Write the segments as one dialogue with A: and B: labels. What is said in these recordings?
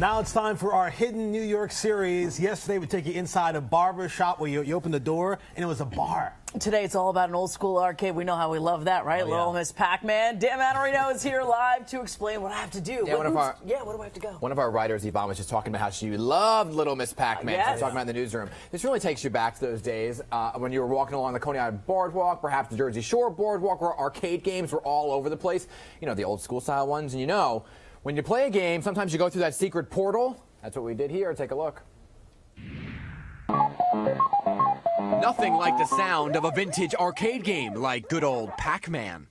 A: Now it's time for our Hidden New York series. Yesterday we took you inside a barber shop where you open the door and it was a bar.
B: Today it's all about an old school arcade. We know how we love that, right?
A: Oh, yeah.
B: Little Miss Pac-Man. Dan Manorino is here live to explain what I have to do.
C: Yeah,
B: where do I have to go?
C: One of our writers, Yvonne, was just talking about how she loved Little Miss Pac-Man.
B: Yes.
C: She was talking about in the newsroom. This really takes you back to those days when you were walking along the Coney Island Boardwalk, perhaps the Jersey Shore Boardwalk, where arcade games were all over the place. You know, the old school style ones. And you know, when you play a game, sometimes you go through that secret portal. That's what we did here. Take a look. Nothing like the sound of a vintage arcade game like good old Pac-Man.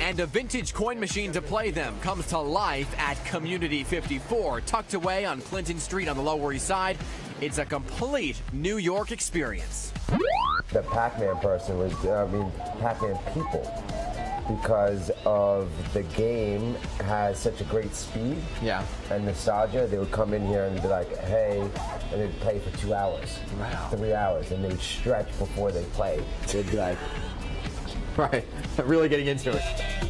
C: And a vintage coin machine to play them comes to life at Community 54, tucked away on Clinton Street on the Lower East Side. It's a complete New York experience.
D: The Pac-Man person was, Pac-Man people, because of the game has such a great speed and nostalgia. They would come in here and be like, hey, and they'd play for 2 hours, 3 hours, and they'd stretch before they play. They'd be like,
C: right, really getting into it.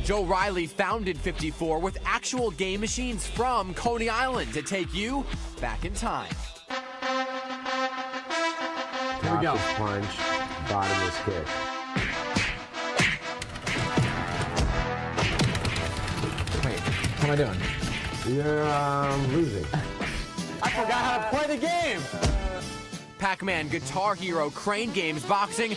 E: Joe Riley founded 54 with actual game machines from Coney Island to take you back in time.
D: here we go. Punch, bottomless kick.
C: Wait, how am I doing?
D: You're losing.
C: I forgot how to play the game.
E: Pac-Man, Guitar Hero, Crane Games, boxing,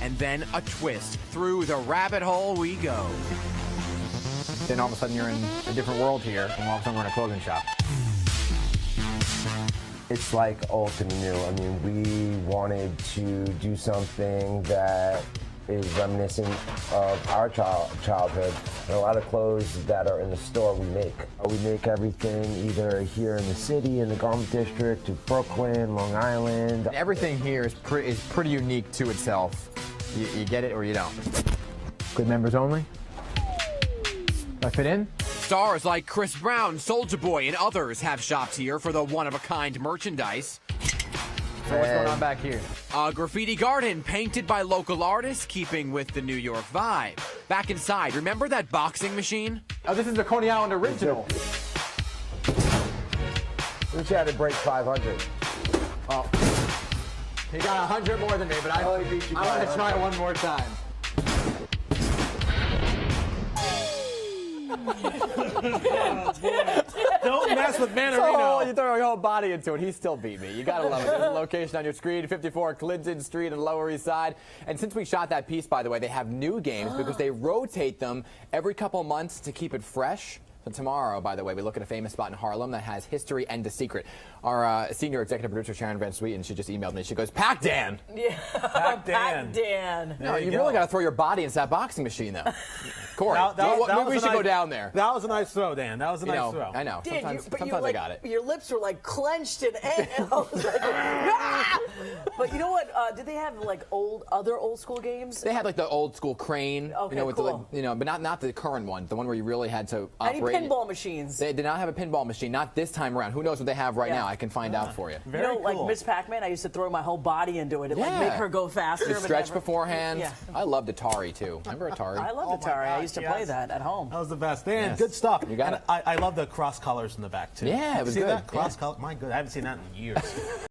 E: and then a twist. Through the rabbit hole we go.
C: Then all of a sudden you're in a different world here, and all of a sudden we're in a clothing shop.
D: It's like old to new. I mean, we wanted to do something that is reminiscent of our childhood. And a lot of clothes that are in the store we make. We make everything either here in the city, in the Garment District, to Brooklyn, Long Island.
C: Everything here is pretty unique to itself. You get it or you don't. Good members only? Do I fit in?
E: Stars like Chris Brown, Soulja Boy, and others have shopped here for the one-of-a-kind merchandise.
C: So what's going on back here?
E: A graffiti garden painted by local artists, keeping with the New York vibe. Back inside, remember that boxing machine?
C: Oh, this is the Coney Island original.
D: We had to break 500.
C: Oh, he got 100 more than me, but I want to try it one more time.
A: Don't mess with Manorino.
C: You throw your whole body into it. He still beat me. You gotta love it. There's a location on your screen, 54 Clinton Street and Lower East Side. And since we shot that piece, by the way, they have new games because they rotate them every couple months to keep it fresh. So tomorrow, by the way, we look at a famous spot in Harlem that has history and a secret. Our senior executive producer, Sharon Van Sweeten, she just emailed me. She goes, Pac-Dan!
B: Yeah, Pac-Dan.
C: No, you really got to throw your body into that boxing machine, though. Corey, maybe we should go down there.
A: That was a nice throw, Dan. That was a nice throw.
C: I know.
B: Dan,
C: Sometimes
B: I
C: got it.
B: Your lips were like clenched and I was like, ah! But you know what? Did they have like other old school games?
C: They had like the old school crane,
B: Okay,
C: with
B: cool.
C: but not the current one, the one where you really had to operate.
B: Any pinball machines?
C: They did not have a pinball machine, not this time around. Who knows what they have right now? I can find out for you.
A: Very
B: you know,
A: cool.
B: like Miss Pac-Man, I used to throw my whole body into it and like make her go faster.
C: You stretch beforehand.
B: Yeah.
C: I loved Atari too. Remember Atari?
B: I loved Atari. I used to play that at home.
A: That was the best. Dan, good stuff.
C: You got it.
A: I love the cross colors in the back too.
C: Yeah, it was
A: See
C: good.
A: that cross color? My good, I haven't seen that in years.